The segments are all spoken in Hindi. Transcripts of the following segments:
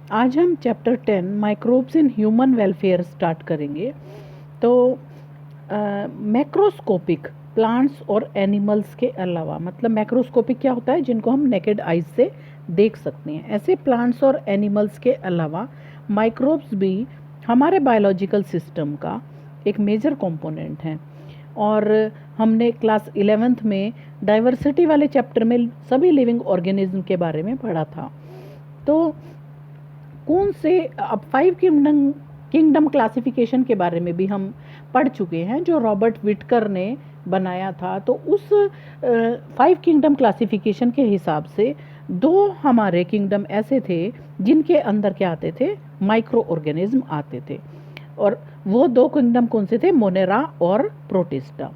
आज हम chapter 10 microbes in human welfare start करेंगे। तो मैक्रोस्कोपिक प्लांट्स और एनिमल्स के अलावा, मतलब मैक्रोस्कोपिक क्या होता है, जिनको हम नेकेड आइज से देख सकते हैं, ऐसे प्लांट्स और एनिमल्स के अलावा माइक्रोब्स भी हमारे बायोलॉजिकल सिस्टम का एक मेजर कंपोनेंट हैं। और हमने क्लास 11th में डाइवर्सिटी वाले चैप्टर में सभी लिविंग ऑर्गेनिज्म के बारे में पढ़ा था। तो कौन से अब फाइव किंगडम क्लासिफिकेशन के बारे में भी हम पढ़ चुके हैं, जो रॉबर्ट विटकर ने बनाया था। तो उस फाइव किंगडम क्लासिफिकेशन के हिसाब से दो हमारे किंगडम ऐसे थे जिनके अंदर क्या आते थे, माइक्रो ऑर्गेनिज्म आते थे। और वो दो किंगडम कौन से थे, मोनेरा और प्रोटिस्टा।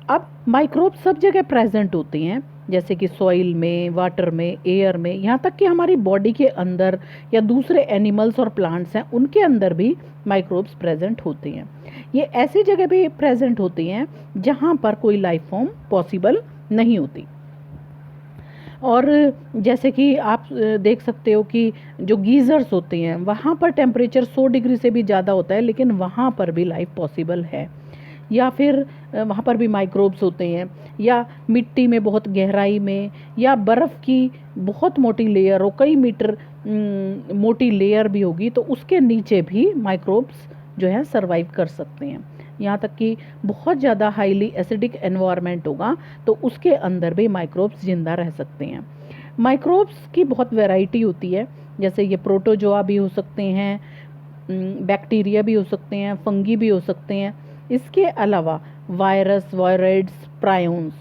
अब माइक्रोब सब जगह प्रेजेंट होती हैं, जैसे कि सॉइल में, वाटर में, एयर में, यहाँ तक कि हमारी बॉडी के अंदर या दूसरे एनिमल्स और प्लांट्स हैं उनके अंदर भी माइक्रोब्स प्रेजेंट होते हैं। ये ऐसी जगह भी प्रेजेंट होती हैं जहाँ पर कोई लाइफ फॉर्म पॉसिबल नहीं होती। और जैसे कि आप देख सकते हो कि जो गीज़र्स होते हैं वहाँ पर टेम्परेचर 100 डिग्री से भी ज़्यादा होता है, लेकिन वहाँ पर भी लाइफ पॉसिबल है। या फिर वहाँ पर भी माइक्रोब्स होते हैं, या मिट्टी में बहुत गहराई में, या बर्फ़ की बहुत मोटी लेयर हो, कई मीटर मोटी लेयर भी होगी, तो उसके नीचे भी माइक्रोब्स जो है सरवाइव कर सकते हैं। यहाँ तक कि बहुत ज़्यादा हाईली एसिडिक एनवायरनमेंट होगा तो उसके अंदर भी माइक्रोब्स जिंदा रह सकते हैं। माइक्रोब्स की बहुत वैरायटी होती है, जैसे ये प्रोटोजोआ भी हो सकते हैं, बैक्टीरिया भी हो सकते हैं, फंगी भी हो सकते हैं। इसके अलावा वायरस, वायरॉइड्स, प्रायोन्स,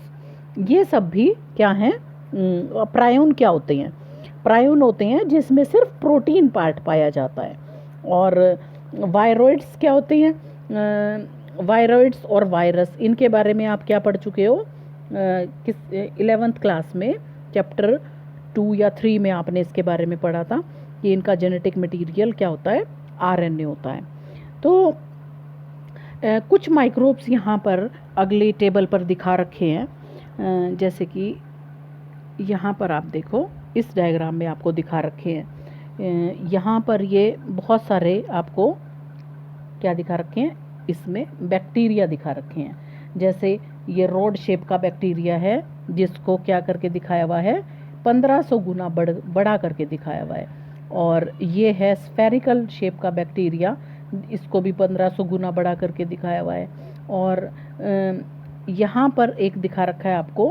ये सब भी क्या हैं। प्रायोन क्या होते हैं, प्रायोन होते हैं जिसमें सिर्फ प्रोटीन पार्ट पाया जाता है। और वायरॉइड्स क्या होते हैं, वायरॉइड्स और वायरस, इनके बारे में आप क्या पढ़ चुके हो, किस 11th क्लास में चैप्टर 2 या 3 में आपने इसके बारे में पढ़ा था कि इनका जेनेटिक मटेरियल क्या होता है, आरएनए होता है। तो कुछ माइक्रोब्स यहाँ पर अगली टेबल पर दिखा रखे हैं, जैसे कि यहाँ पर आप देखो, इस डायग्राम में आपको दिखा रखे हैं। यहाँ पर ये बहुत सारे आपको क्या दिखा रखे हैं, इसमें बैक्टीरिया दिखा रखे हैं। जैसे ये रोड शेप का बैक्टीरिया है जिसको क्या करके दिखाया हुआ है, 1500 गुना बड़ा करके दिखाया हुआ है। और ये है स्फेरिकल शेप का बैक्टीरिया, इसको भी 1500 गुना बड़ा करके दिखाया हुआ है। और यहाँ पर एक दिखा रखा है आपको,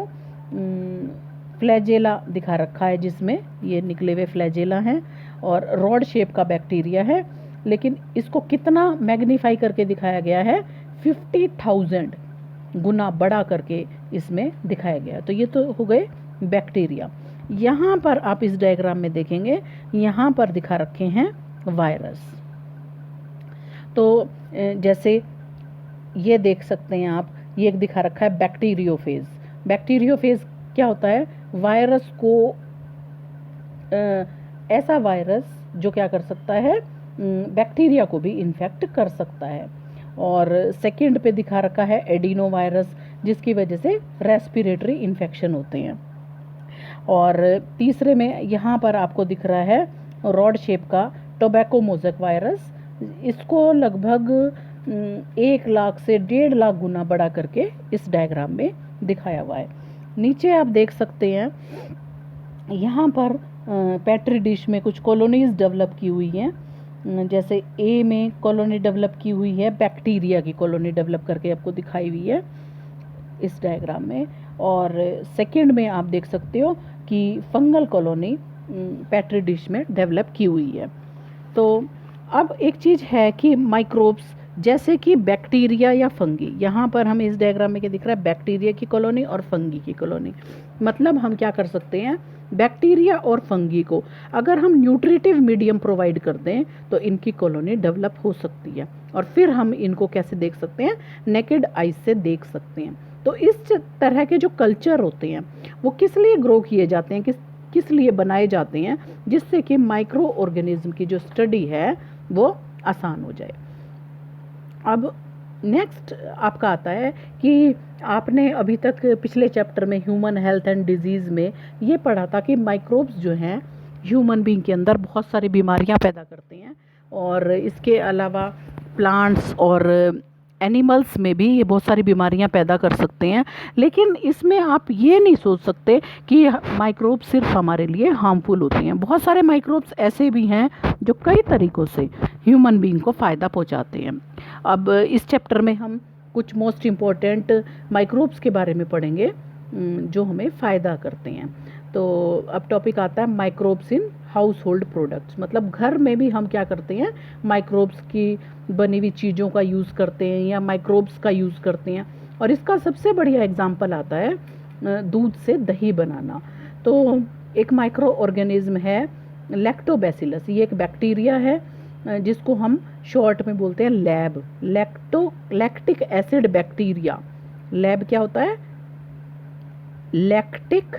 फ्लैजेला दिखा रखा है, जिसमें ये निकले हुए फ्लैजेला हैं। और रॉड शेप का बैक्टीरिया है, लेकिन इसको कितना मैग्नीफाई करके दिखाया गया है, 50,000 गुना बड़ा करके इसमें दिखाया गया। तो ये तो हो गए बैक्टीरिया। यहाँ पर आप इस डायग्राम में देखेंगे, यहाँ पर दिखा रखे हैं वायरस। तो जैसे ये देख सकते हैं आप, ये एक दिखा रखा है बैक्टीरियोफेज। बैक्टीरियोफेज क्या होता है, वायरस को ऐसा वायरस जो क्या कर सकता है, बैक्टीरिया को भी इन्फेक्ट कर सकता है। और सेकंड पे दिखा रखा है एडिनो वायरस, जिसकी वजह से रेस्पिरेटरी इन्फेक्शन होते हैं। और तीसरे में यहाँ पर आपको दिख रहा है रॉड शेप का टोबैको मोज़ेक वायरस, इसको लगभग 1 लाख से 1.5 लाख गुना बड़ा करके इस डायग्राम में दिखाया हुआ है। नीचे आप देख सकते हैं, यहाँ पर पेट्री डिश में कुछ कॉलोनीज डेवलप की हुई हैं। जैसे ए में कॉलोनी डेवलप की हुई है, बैक्टीरिया की कॉलोनी डेवलप करके आपको दिखाई हुई है इस डायग्राम में। और सेकंड में आप देख सकते हो कि फंगल कॉलोनी पेट्री डिश में डेवलप की हुई है। तो अब एक चीज़ है कि माइक्रोब्स जैसे कि बैक्टीरिया या फंगी, यहाँ पर हमें इस डायग्राम में क्या दिख रहा है, बैक्टीरिया की कॉलोनी और फंगी की कॉलोनी। मतलब हम क्या कर सकते हैं, बैक्टीरिया और फंगी को अगर हम न्यूट्रिटिव मीडियम प्रोवाइड कर दें तो इनकी कॉलोनी डेवलप हो सकती है। और फिर हम इनको कैसे देख सकते हैं, नेकेड आइज से देख सकते हैं। तो इस तरह के जो कल्चर होते हैं वो किस लिए ग्रो किए जाते हैं, किस लिए बनाए जाते हैं, जिससे कि माइक्रो ऑर्गेनिज्म की जो स्टडी है वो आसान हो जाए। अब नेक्स्ट आपका आता है कि आपने अभी तक पिछले चैप्टर में ह्यूमन हेल्थ एंड डिजीज़ में ये पढ़ा था कि माइक्रोब्स जो हैं ह्यूमन बीइंग के अंदर बहुत सारी बीमारियां पैदा करते हैं। और इसके अलावा प्लांट्स और एनिमल्स में भी ये बहुत सारी बीमारियां पैदा कर सकते हैं। लेकिन इसमें आप ये नहीं सोच सकते कि माइक्रोब्स सिर्फ हमारे लिए हार्मफुल होते हैं। बहुत सारे माइक्रोब्स ऐसे भी हैं जो कई तरीक़ों से ह्यूमन बीइंग को फ़ायदा पहुंचाते हैं। अब इस चैप्टर में हम कुछ मोस्ट इम्पॉर्टेंट माइक्रोब्स के बारे में पढ़ेंगे जो हमें फ़ायदा करते हैं। तो अब टॉपिक आता है microbes in house hold products. मतलब घर में भी हम क्या करते हैं, माइक्रोब्स की बनी हुई चीज़ों का यूज़ करते हैं या माइक्रोब्स का यूज़ करते हैं। और इसका सबसे बढ़िया एग्जांपल आता है दूध से दही बनाना। तो एक माइक्रो ऑर्गेनिज्म है लैक्टोबैसिलस। ये एक बैक्टीरिया है जिसको हम शॉर्ट में बोलते हैं lab, lactic acid bacteria. Lab क्या होता है? Lactic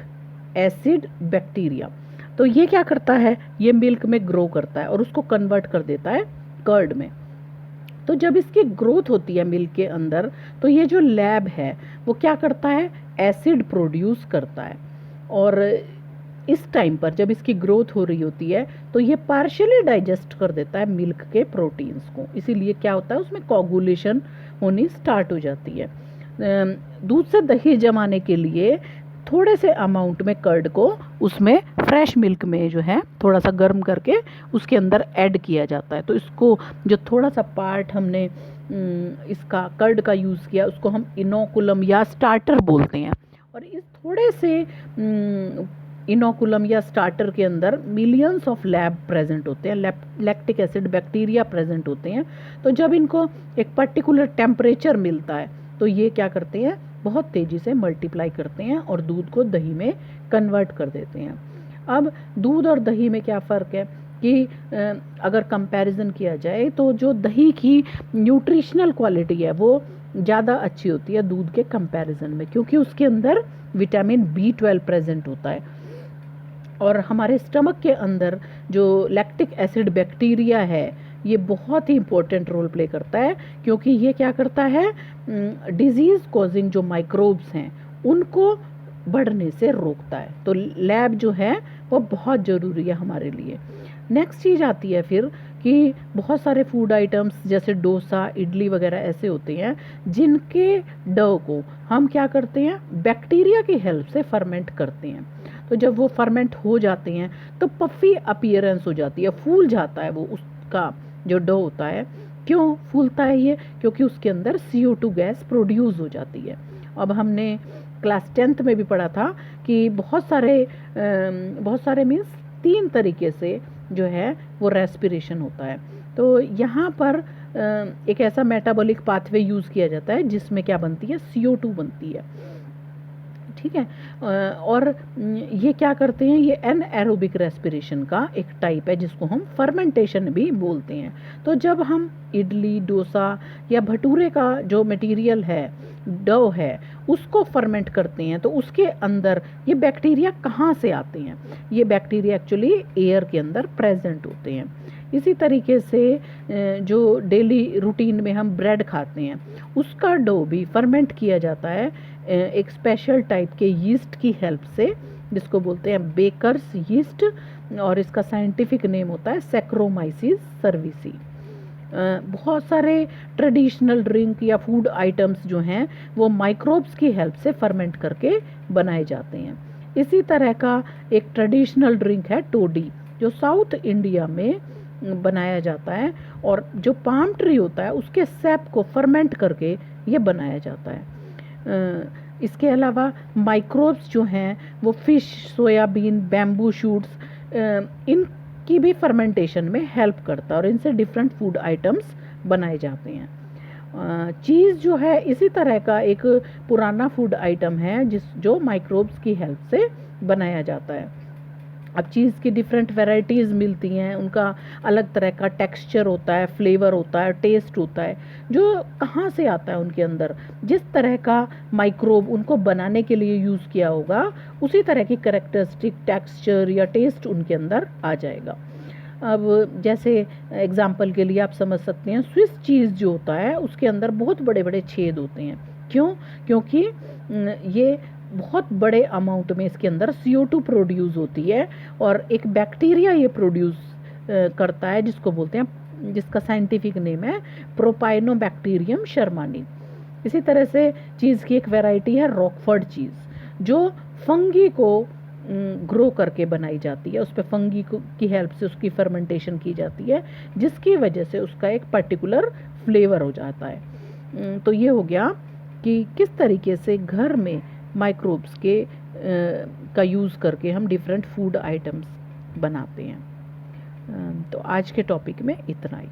acid bacteria. तो ये क्या करता है, ये मिल्क में ग्रो करता है और उसको कन्वर्ट कर देता है कर्ड में। तो जब इसकी ग्रोथ होती है मिल्क के अंदर, तो ये जो लैब है वो क्या करता है, एसिड प्रोड्यूस करता है। और इस टाइम पर जब इसकी ग्रोथ हो रही होती है तो ये पार्शियली डाइजेस्ट कर देता है मिल्क के प्रोटीन्स को। इसीलिए क्या होता है, उसमें कोगुलेशन होनी स्टार्ट हो जाती है। दूध से दही जमाने के लिए थोड़े से अमाउंट में कर्ड को उसमें फ्रेश मिल्क में जो है थोड़ा सा गर्म करके उसके अंदर ऐड किया जाता है। तो इसको जो थोड़ा सा पार्ट हमने इसका कर्ड का यूज़ किया उसको हम इनोकुलम या स्टार्टर बोलते हैं। और इस थोड़े से इनोकुलम या स्टार्टर के अंदर मिलियंस ऑफ लैब प्रेजेंट होते हैं, लैक्टिक एसिड बैक्टीरिया प्रेजेंट होते हैं। तो जब इनको एक पर्टिकुलर टेम्परेचर मिलता है तो ये क्या करते हैं, बहुत तेज़ी से मल्टीप्लाई करते हैं और दूध को दही में कन्वर्ट कर देते हैं। अब दूध और दही में क्या फ़र्क है कि अगर कंपैरिजन किया जाए तो जो दही की न्यूट्रिशनल क्वालिटी है वो ज़्यादा अच्छी होती है दूध के कंपैरिजन में, क्योंकि उसके अंदर विटामिन B12 प्रेजेंट होता है। और हमारे स्टमक के अंदर जो लैक्टिक एसिड बैक्टीरिया है ये बहुत ही इम्पोर्टेंट रोल प्ले करता है, क्योंकि ये क्या करता है, डिजीज़ कॉजिंग जो माइक्रोब्स हैं उनको बढ़ने से रोकता है। तो लैब जो है वो बहुत ज़रूरी है हमारे लिए। नेक्स्ट चीज़ आती है फिर कि बहुत सारे फूड आइटम्स जैसे डोसा, इडली वगैरह ऐसे होते हैं जिनके डो को हम क्या करते हैं, बैक्टीरिया की हेल्प से फर्मेंट करते हैं। तो जब वो फर्मेंट हो जाते हैं तो पफी अपीयरेंस हो जाती है, फूल जाता है वो उसका जो डो होता है। क्यों फूलता है ये? क्योंकि उसके अंदर CO2 गैस प्रोड्यूस हो जाती है। अब हमने क्लास 10th में भी पढ़ा था कि बहुत सारे मीन्स 3 तरीके से जो है वो रेस्पिरेशन होता है। तो यहाँ पर एक ऐसा मेटाबॉलिक पाथवे यूज़ किया जाता है जिसमें क्या बनती है, CO2 बनती है। ठीक है। और ये क्या करते हैं, ये एनएरोबिक रेस्पिरेशन का एक टाइप है जिसको हम फर्मेंटेशन भी बोलते हैं। तो जब हम इडली, डोसा या भटूरे का जो मटेरियल है, डो है, उसको फर्मेंट करते हैं तो उसके अंदर ये बैक्टीरिया कहाँ से आते हैं? ये बैक्टीरिया एक्चुअली एयर के अंदर प्रेजेंट होते हैं। इसी तरीके से जो डेली रूटीन में हम ब्रेड खाते हैं उसका डो भी फर्मेंट किया जाता है एक स्पेशल टाइप के यीस्ट की हेल्प से, जिसको बोलते हैं बेकर्स यीस्ट, और इसका साइंटिफिक नेम होता है सैक्रोमाइसिस सर्विसी। बहुत सारे ट्रेडिशनल ड्रिंक या फूड आइटम्स जो हैं वो माइक्रोब्स की हेल्प से फर्मेंट करके बनाए जाते हैं। इसी तरह का एक ट्रेडिशनल ड्रिंक है टोडी, जो साउथ इंडिया में बनाया जाता है और जो पाम ट्री होता है उसके सैप को फर्मेंट करके ये बनाया जाता है। इसके अलावा माइक्रोब्स जो हैं वो फिश, सोयाबीन, बैम्बू शूट्स, इनकी भी फर्मेंटेशन में हेल्प करता है और इनसे डिफरेंट फूड आइटम्स बनाए जाते हैं। चीज़ जो है इसी तरह का एक पुराना फूड आइटम है जो माइक्रोब्स की हेल्प से बनाया जाता है। अब चीज़ की डिफरेंट वैरायटीज़ मिलती हैं, उनका अलग तरह का टेक्सचर होता है, फ्लेवर होता है, टेस्ट होता है, जो कहाँ से आता है उनके अंदर, जिस तरह का माइक्रोब उनको बनाने के लिए यूज़ किया होगा उसी तरह की कैरेक्टरिस्टिक टेक्सचर या टेस्ट उनके अंदर आ जाएगा। अब जैसे एग्जांपल के लिए आप समझ सकते हैं, स्विस चीज़ जो होता है उसके अंदर बहुत बड़े बड़े छेद होते हैं। क्यों? क्योंकि ये बहुत बड़े अमाउंट में इसके अंदर CO2 प्रोड्यूस होती है और एक बैक्टीरिया ये प्रोड्यूस करता है जिसको बोलते हैं, जिसका साइंटिफिक नेम है प्रोपाइनोबैक्टीरियम शर्मानी। इसी तरह से चीज़ की एक वैरायटी है रॉकफोर्ड चीज़, जो फंगी को ग्रो करके बनाई जाती है, उस पर फंगी की हेल्प से उसकी फर्मेंटेशन की जाती है, जिसकी वजह से उसका एक पर्टिकुलर फ्लेवर हो जाता है। तो ये हो गया कि किस तरीके से घर में माइक्रोब्स के का यूज़ करके हम डिफरेंट फूड आइटम्स बनाते हैं। तो आज के टॉपिक में इतना ही।